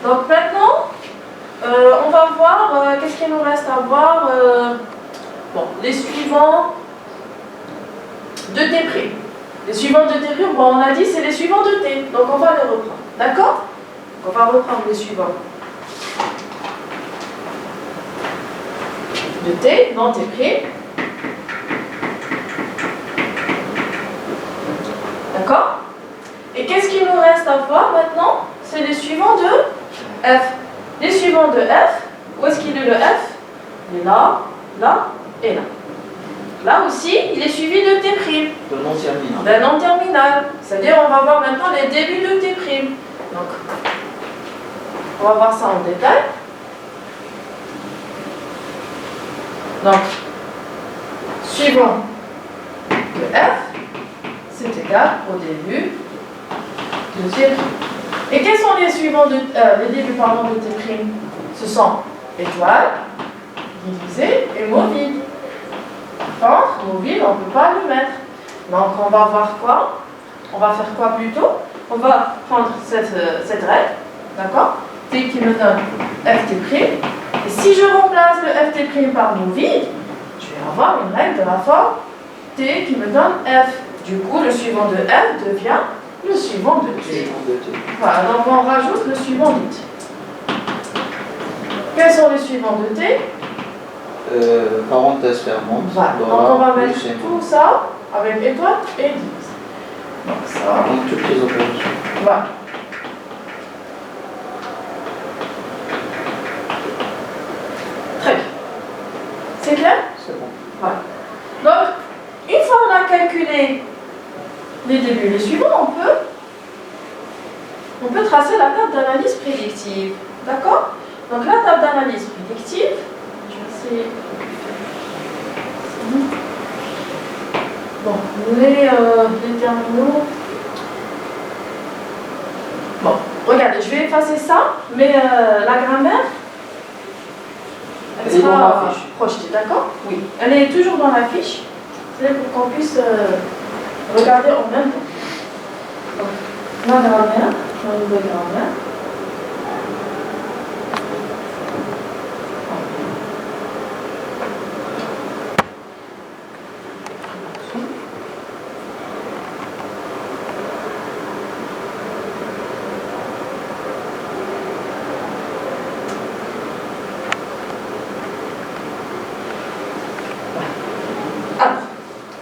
Donc maintenant, on va voir qu'est-ce qu'il nous reste à voir. Bon, les suivants de T'. Les suivants de T', bon, on a dit c'est les suivants de T. Donc on va les reprendre. D'accord? On va reprendre les suivants de T dans T'. D'accord? Et qu'est-ce qu'il nous reste à voir maintenant? C'est les suivants de F. Les suivants de F, où est-ce qu'il est le F? Il est là, là et là. Là aussi, il est suivi de T'. De non terminal. D'un non terminal. C'est-à-dire, on va voir maintenant les débuts de T'. Donc, on va voir ça en détail. Donc, suivant de F, c'est égal au début de T'. Et quels sont les suivants de les débuts pardon, de T'? Ce sont étoile, divisé et mot vide. D'accord? Mot vide, on ne peut pas le mettre. Donc on va voir quoi? On va faire quoi plutôt? On va prendre cette règle, d'accord? T qui me donne Ft'. Et si je remplace le Ft' par mot vide, je vais avoir une règle de la forme T qui me donne F. Du coup, le suivant de F devient le suivant de T. Voilà, donc on rajoute le suivant de T. Quels sont les suivants de T? Parenthèse fermante. Voilà, donc on va mettre tout ça avec étoile et 10. Donc ça. Donc toutes les opérations. Voilà. Très bien. C'est clair? C'est bon. Voilà. Donc, une fois qu'on a calculé les débuts, les suivants, on peut tracer la table d'analyse prédictive. D'accord? Donc la table d'analyse prédictive, je vais essayer. Bon, les terminaux. Bon, regardez, je vais effacer ça, mais la grammaire, elle sera projetée, d'accord? Oui, elle est toujours dans la fiche. C'est pour qu'on puisse regarder en même temps. Donc, la grammaire, la nouvelle grammaire.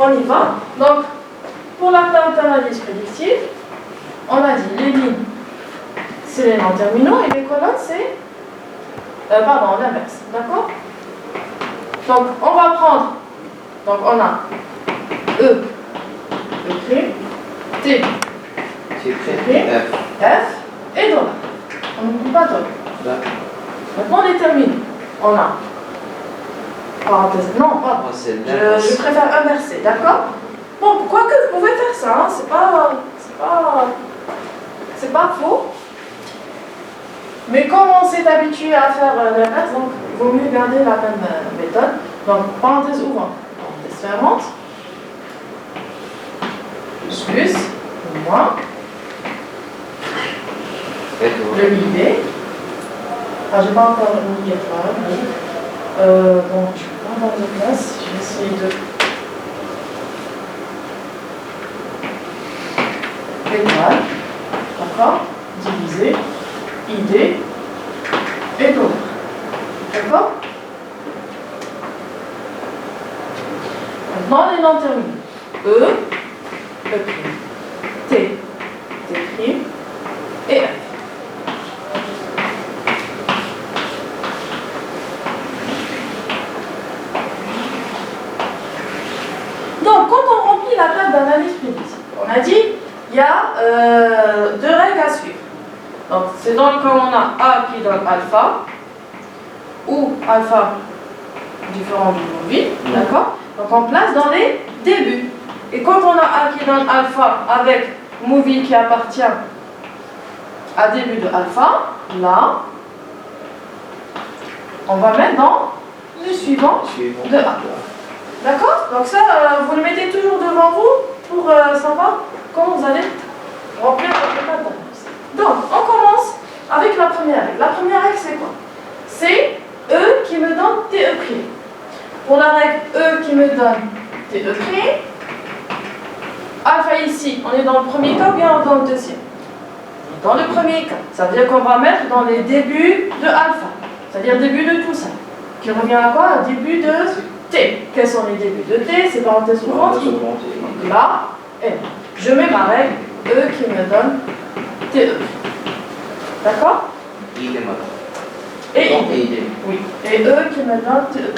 On y va. Donc, pour la table d'analyse prédictive, on a dit les lignes, c'est les non terminaux et les colonnes, c'est. Pardon, l'inverse. D'accord? Donc, on va prendre. Donc, on a E, écrit, T, écrit, F et dollar. On n'oublie pas dollar. Maintenant, les terminaux. On a. Parenthèse. Non, pas. Je préfère inverser, d'accord? Bon, quoique vous pouvez faire ça, hein, c'est pas faux. Mais comme on s'est habitué à faire l'inverse, donc il vaut mieux garder la même méthode. Donc, parenthèse ouvrante, parenthèse fermante, plus, moins, le ID. Ah, j'ai pas encore mis étoile, bon, je vais pas avoir de place, je vais essayer de. Étoile, d'accord? Divisé, ID et dollar. D'accord? Maintenant, les non terminaux. E, T, T' et F. Donc, quand on remplit la table d'analyse prédictive, on a dit il y a deux règles à suivre. Donc, c'est dans le cas où on a A qui donne alpha, ou alpha différent du mot vide, d'accord? Donc, on place dans les débuts. Et quand on a A qui donne alpha avec movie qui appartient à début de alpha, là, on va mettre dans le suivant de A. D'accord? Donc ça, vous le mettez toujours devant vous pour savoir comment vous allez remplir votre table d'analyse. Donc, on commence avec la première règle. La première règle, c'est quoi? C'est E qui me donne TE'. Pour la règle E qui me donne TE', alpha ici, on est dans le premier cas ou bien dans le deuxième? Dans le premier cas. Ça veut dire qu'on va mettre dans les débuts de alpha, c'est-à-dire début de tout ça. Qui revient à quoi? Un début de T. Quels sont les débuts de T? C'est parenthèse ouvrante. Donc là, et je mets ma règle E qui me donne TE'. D'accord? Et ID. Oui. Et E qui me donne TE'.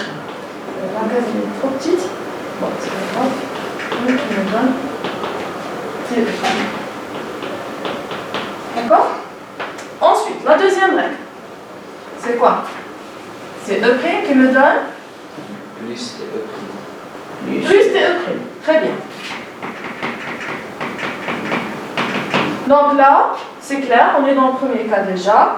La case est trop petite. Bon, c'est pas grave. E qui me donne TE'. D'accord? Ensuite, la deuxième règle. C'est quoi? C'est E' qui me donne Plus TE'. plus TE'. Très bien. Donc là, c'est clair, on est dans le premier cas déjà.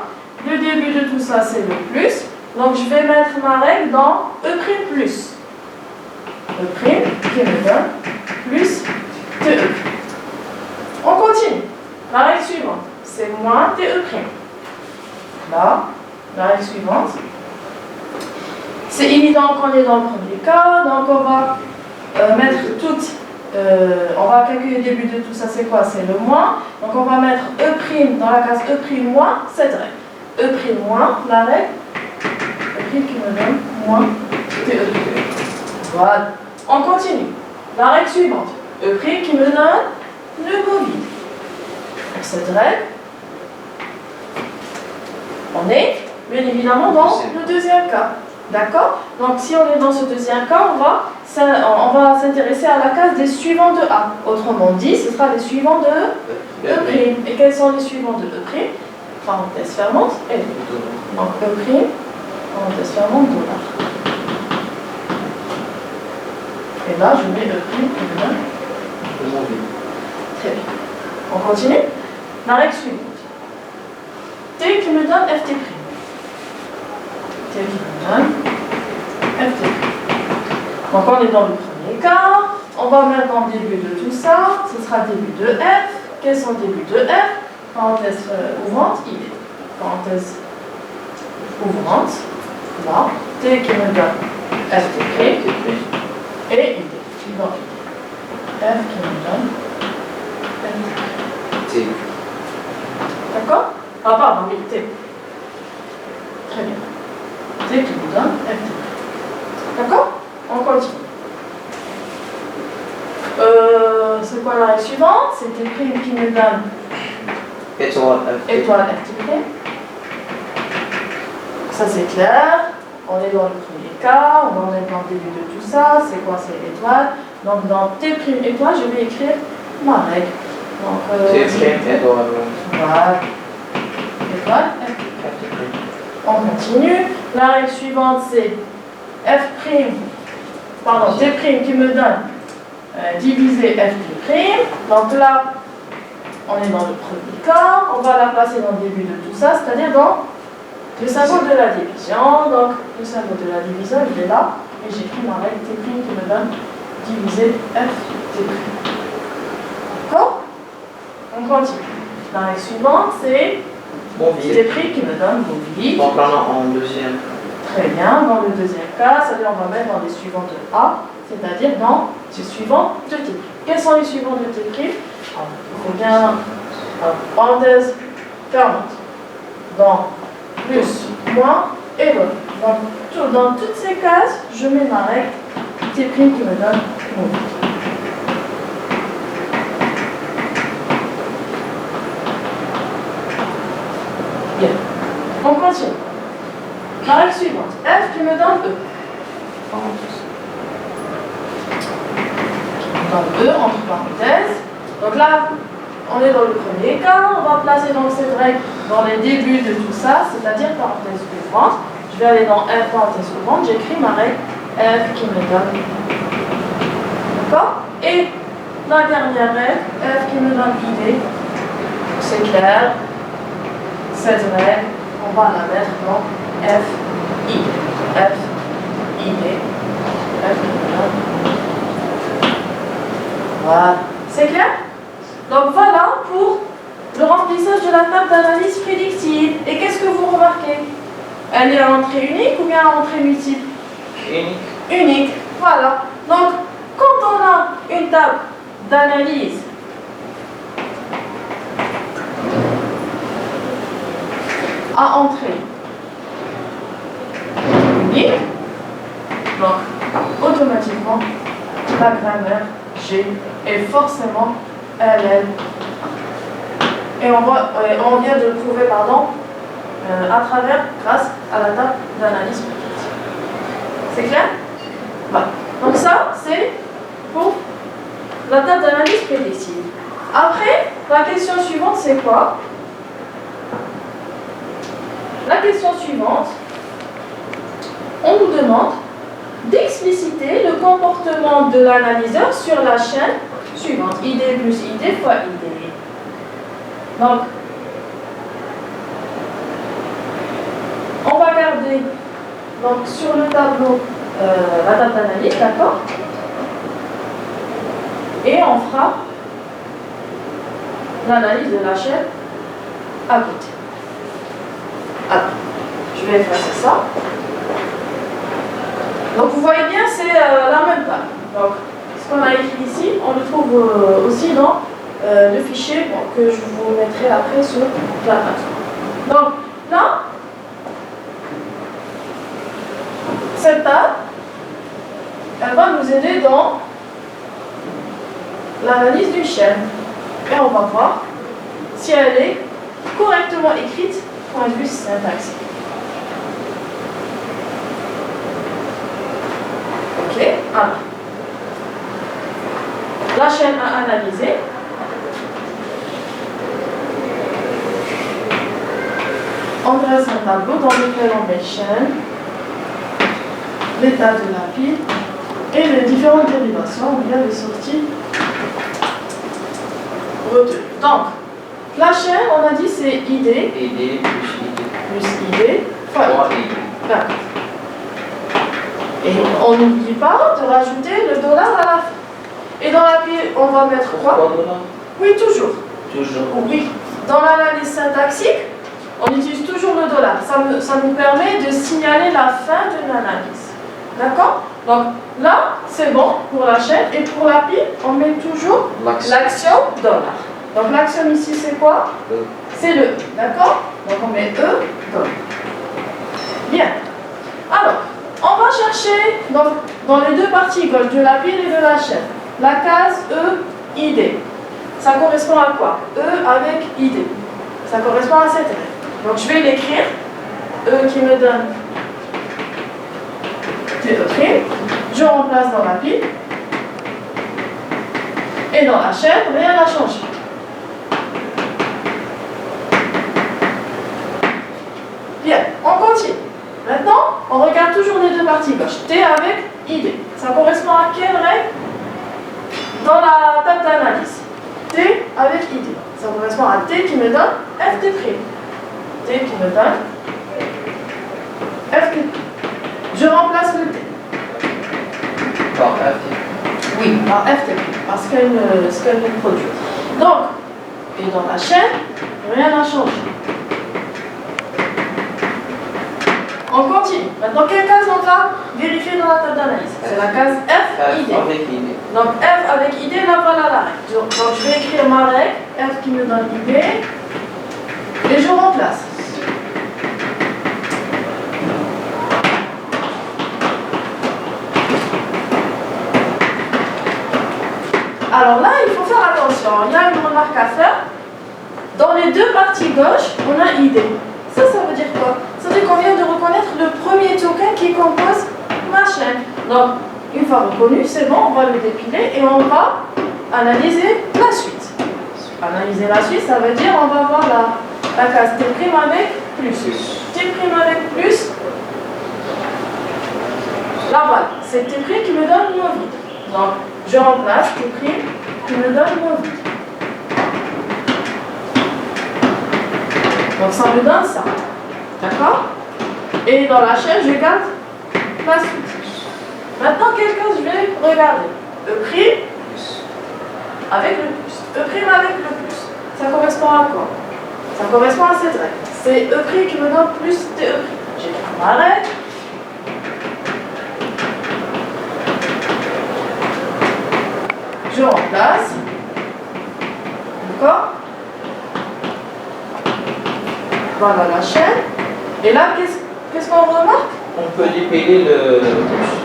Le début de tout ça, c'est le plus. Donc je vais mettre ma règle dans E' plus. E' qui me donne plus TE'. On continue. La règle suivante, c'est moins TE'. Là, la règle suivante. C'est évident qu'on est dans le premier cas, donc on va mettre toutes, on va calculer le début de tout ça, c'est quoi? C'est le moins. Donc on va mettre E' dans la case E' moins cette règle. E' moins la règle, E' qui me donne moins TE'. Voilà. On continue. La règle suivante, E' qui me donne le mot vide. Pour cette règle, on est bien évidemment dans le deuxième cas. D'accord? Donc si on est dans ce deuxième cas, on va s'intéresser à la case des suivants de A. Autrement dit, ce sera les suivants de E'. Et quels sont les suivants de E'? Parenthèse fermante et donc E', parenthèse fermante, dollar. Et là, je mets E' qui me donne. Très bien. On continue? La règle suivante. T qui me donne FT'. T qui me donne FT'. Donc on est dans le premier cas. On va mettre dans le début de tout ça. Ce sera début de F. Quels sont les débuts de F? Parenthèse ouvrante, ID. Parenthèse ouvrante. Là. T qui me donne FT'. Et ID. Donc F qui me donne FT'. D'accord? Ah pardon, oui, T. Très bien. T qui me donne FT'. D'accord? On continue. C'est quoi la règle suivante? C'est T' qui me donne étoile FT'. Ça c'est clair. On est dans le premier cas, on va mettre dans le début de tout ça. C'est quoi? C'est étoile. Donc dans T' étoile, je vais écrire ma règle. Donc, étoile. Voilà. Étoile FT'. On continue. La règle suivante c'est F', pardon, T' qui me donne diviser FT'. Donc là, on est dans le premier cas. On va la placer dans le début de tout ça, c'est-à-dire dans le symbole de la division. Donc le symbole de la division, il est là. Et j'écris ma règle T' qui me donne diviser FT'. D'accord? On continue. La règle suivante, c'est T' qui me donne mon vide. Donc là, en deuxième. Très bien. Dans le deuxième cas, c'est-à-dire on va mettre dans les suivants de A, c'est-à-dire dans les suivants de T'. Quels sont les suivants de T'? Il faut bien parenthèse fermante. Dans plus, moins et l'autre. Donc dans toutes ces cases, je mets ma règle T' qui me donne mon vide. Bien. On continue. La règle suivante. F qui me donne E. Dans E entre parenthèses. Donc là, on est dans le premier cas. On va placer donc cette règle dans les débuts de tout ça, c'est-à-dire parenthèse ouvrante. Je vais aller dans F parenthèse ouvrante. J'écris ma règle F qui me donne. D'accord? Et la dernière règle, F qui me donne ID. C'est clair. Cette règle, on va la mettre dans F, I, F, I, D, F, voilà. C'est clair? Donc voilà pour le remplissage de la table d'analyse prédictive. Et qu'est-ce que vous remarquez? Elle est à entrée unique ou bien à entrée multiple? Unique. Unique, voilà. Donc, quand on a une table d'analyse à entrée unique, donc automatiquement la grammaire G est forcément LL. Et on vient de le prouver, pardon, grâce à la table d'analyse prédictive. C'est clair? Voilà. Donc ça, c'est pour la table d'analyse prédictive. Après, la question suivante, c'est quoi? La question suivante, on nous demande d'expliciter le comportement de l'analyseur sur la chaîne suivante. ID plus ID fois ID. Donc, on va garder donc, sur le tableau la table d'analyse, d'accord? Et on fera l'analyse de la chaîne à côté. Alors, je vais effacer ça. Donc vous voyez bien, c'est la même table. Donc, ce qu'on a écrit ici, on le trouve aussi dans le fichier que je vous mettrai après sur la plateforme. Donc là, cette table, elle va nous aider dans l'analyse d'une chaîne. Et on va voir si elle est correctement écrite point de vue syntaxique. Ok, alors. La chaîne à analyser. On dresse un tableau dans lequel on met chaîne, l'état de la pile et les différentes dérivations ou bien les sorties retenues. Donc, la chaîne, on a dit c'est ID. ID Plus ID fois ID. D'accord. Et on n'oublie pas de rajouter le dollar à la fin. Et dans la pile, on va mettre quoi? Oui, toujours. Toujours. Oui. Dans l'analyse syntaxique, on utilise toujours le dollar. Ça nous permet de signaler la fin d'une analyse. D'accord? Donc là, c'est bon pour la chaîne. Et pour la pile, on met toujours l'action dollar. Donc l'action ici, c'est quoi? C'est le E. D'accord? Donc on met E, dollar. Bien. Alors, on va chercher donc, dans les deux parties gauche de la pile et de la chaîne. La case E, ID. Ça correspond à quoi? E avec ID. Ça correspond à cette règle. Donc je vais l'écrire. E qui me donne T'. Je remplace dans la pile. Et dans la chaîne, rien n'a changé. Bien, on continue. Maintenant, on regarde toujours les deux parties gauche. T avec ID. Ça correspond à quelle règle? Dans la table d'analyse. T avec ID. Ça correspond à T qui me donne FT'. T qui me donne FT'. Je remplace le T. Par FT. Oui, par FT', parce qu'elle me produit. Donc, et dans la chaîne, rien n'a changé. On continue. Maintenant, quelle case on va vérifier dans la table d'analyse? C'est la case F, ID. Avec ID. Donc F avec ID, là voilà la règle. Donc je vais écrire ma règle, F qui me donne ID, et je remplace. Alors là, il faut faire attention. Il y a une remarque à faire. Dans les deux parties gauche, on a ID. Ça veut dire quoi? Ça veut dire qu'on vient de reconnaître le premier token qui compose ma chaîne. Donc, une fois reconnu, c'est bon, on va le dépiler et on va analyser la suite. Analyser la suite, ça veut dire on va voir la case T' avec plus. T' avec plus. Là, voilà, c'est T' qui me donne mon vide. Donc, je remplace T' qui me donne mon vide. Donc, ça me donne ça. D'accord? Et dans la chaîne, je garde la suite. Maintenant, quelle case je vais regarder? E' avec le plus. E' avec le plus. ça correspond à quoi? Ça correspond à cette règle. C'est E' qui me donne plus TE'. J'écris ma règle. Je remplace. D'accord? Voilà la chaîne. Et là, qu'est-ce qu'on remarque? On peut dépeler le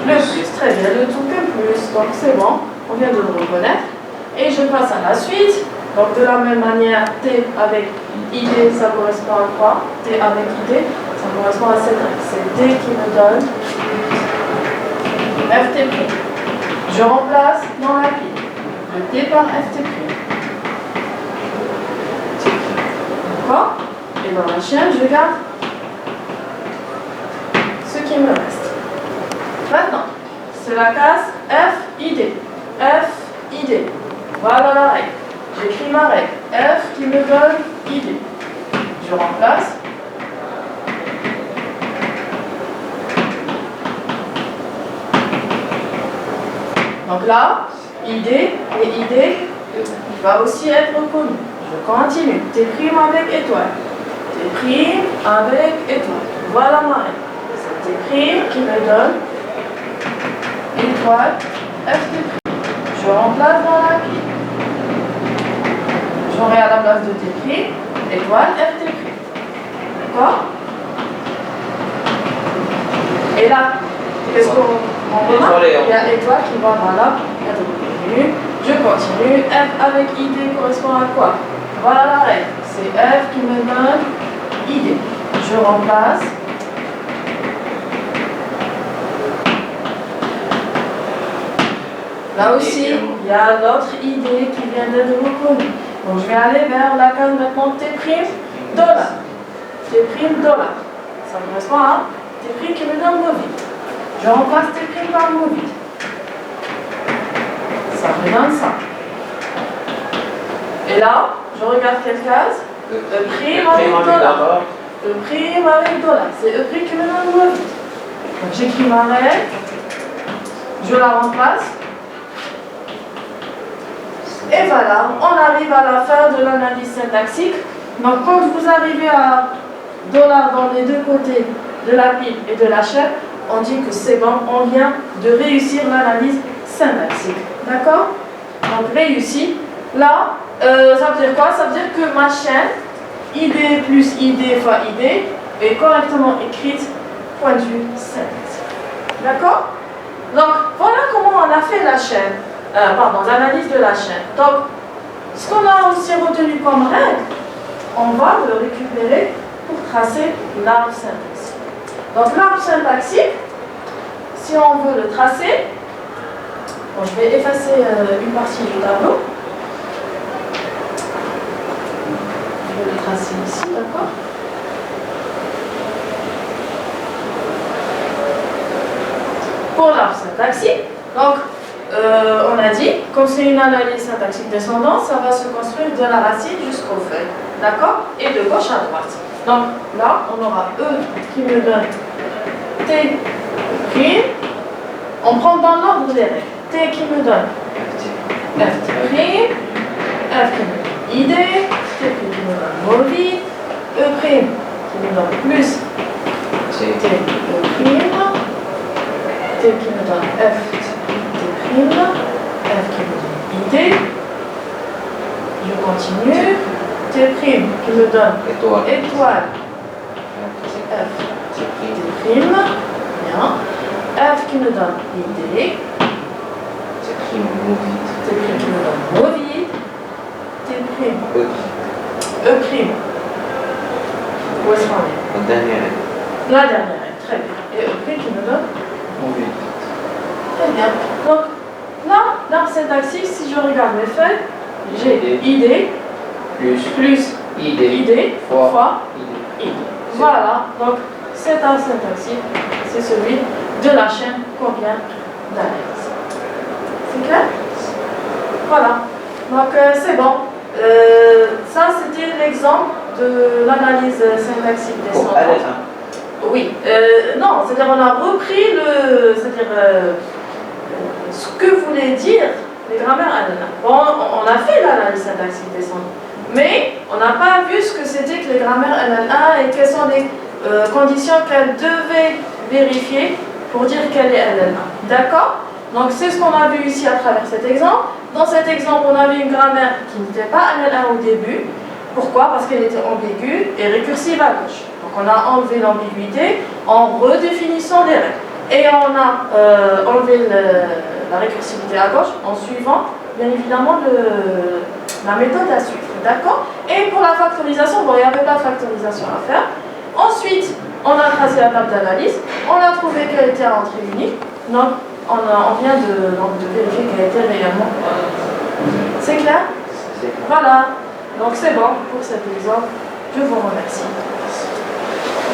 plus, très bien, le tout que plus. Donc c'est bon, on vient de le reconnaître. Et je passe à la suite. Donc de la même manière, T avec ID, ça correspond à quoi? T avec ID, ça correspond à cette règle. C'est T qui me donne FT'. Je remplace dans la pile le T par FT'. D'accord? Et dans la chaîne, je garde ce qui me reste. Maintenant, c'est la case FID. FID. Voilà la règle. J'écris ma règle. F qui me donne ID. Je remplace. Donc là, ID et ID va aussi être reconnu. Je continue. T' avec étoile. T' avec étoile. Voilà ma règle. C'est T' qui me donne étoile FT'. Je remplace dans la pile. J'aurai à la place de T', étoile FT'. D'accord? Et là, qu'est-ce qu'on remarque? Il y a étoile qui va voilà, être revenue. Je continue. F avec ID correspond à quoi? Voilà la règle. C'est F qui me donne ID. Je remplace. Là aussi, il y a l'autre idée qui vient d'être reconnue. Donc je vais aller vers la case maintenant T', dollar. T', dollar. Ça correspond à T' qui me donne mobile. Je remplace T' par mobile. Ça me donne ça. Et là, je regarde quelle case? E' avec dollar. E' avec dollar. C'est E' qui me donne mobile. Donc j'écris ma règle. Je la remplace. Et voilà, on arrive à la fin de l'analyse syntaxique. Donc quand vous arrivez à dollar dans les deux côtés de la pile et de la chaîne, on dit que c'est bon, on vient de réussir l'analyse syntaxique. D'accord? Donc réussi. Là, ça veut dire quoi? Ça veut dire que ma chaîne, ID plus ID fois ID, est correctement écrite point de vue syntaxique. D'accord? Donc voilà comment on a fait la chaîne. L'analyse de la chaîne. Donc, ce qu'on a aussi retenu comme règle, on va le récupérer pour tracer l'arbre syntaxique. Donc, l'arbre syntaxique, si on veut le tracer, bon, je vais effacer une partie du tableau. Je vais le tracer ici, d'accord? Pour l'arbre syntaxique, donc, on a dit, comme c'est une analyse syntaxique descendante, ça va se construire de la racine jusqu'au feuille. D'accord? Et de gauche à droite. Donc là, on aura E qui me donne T'. On prend dans l'ordre des règles. T qui me donne F', F qui me donne ID, T' qui me donne mobile, E' qui me donne plus T', T qui me donne F'. F qui me donne ID. Je continue. T' qui me donne étoile. F. T'. Bien. F qui me donne ID. T' qui me donne mobile. T'. E'. Où est-ce qu'on est? La dernière règle. La dernière règle, très bien. Et E' qui me donne mobile. Très bien. Donc, là, l'arbre syntaxique, si je regarde mes feuilles, j'ai ID plus ID fois ID. Voilà. Donc, cet arbre syntaxique, c'est celui de la chaîne qu'on vient d'analyser. C'est clair? Voilà. Donc, c'est bon. Ça, c'était l'exemple de l'analyse syntaxique descendante. Oui. Non, c'est-à-dire on a repris ce que voulait dire les grammaires ALENA. Bon, on a fait l'analyse syntaxique descendante. Mais on n'a pas vu ce que c'était que les grammaires LL1 et quelles sont les conditions qu'elle devait vérifier pour dire qu'elle est LL1. D'accord? Donc c'est ce qu'on a vu ici à travers cet exemple. Dans cet exemple, on avait une grammaire qui n'était pas LL1 au début. Pourquoi? Parce qu'elle était ambiguë et récursive à gauche. Donc on a enlevé l'ambiguïté en redéfinissant les règles. Et on a enlevé la récursivité à gauche en suivant, bien évidemment, la méthode à suivre. D'accord? Et pour la factorisation, bon, il n'y avait pas de factorisation à faire. Ensuite, on a tracé la table d'analyse. On a trouvé qu'elle était à entrée unique. Donc, on vient de vérifier qu'elle était réellement. C'est clair? C'est clair. Voilà. Donc, c'est bon pour cet exemple. Je vous remercie.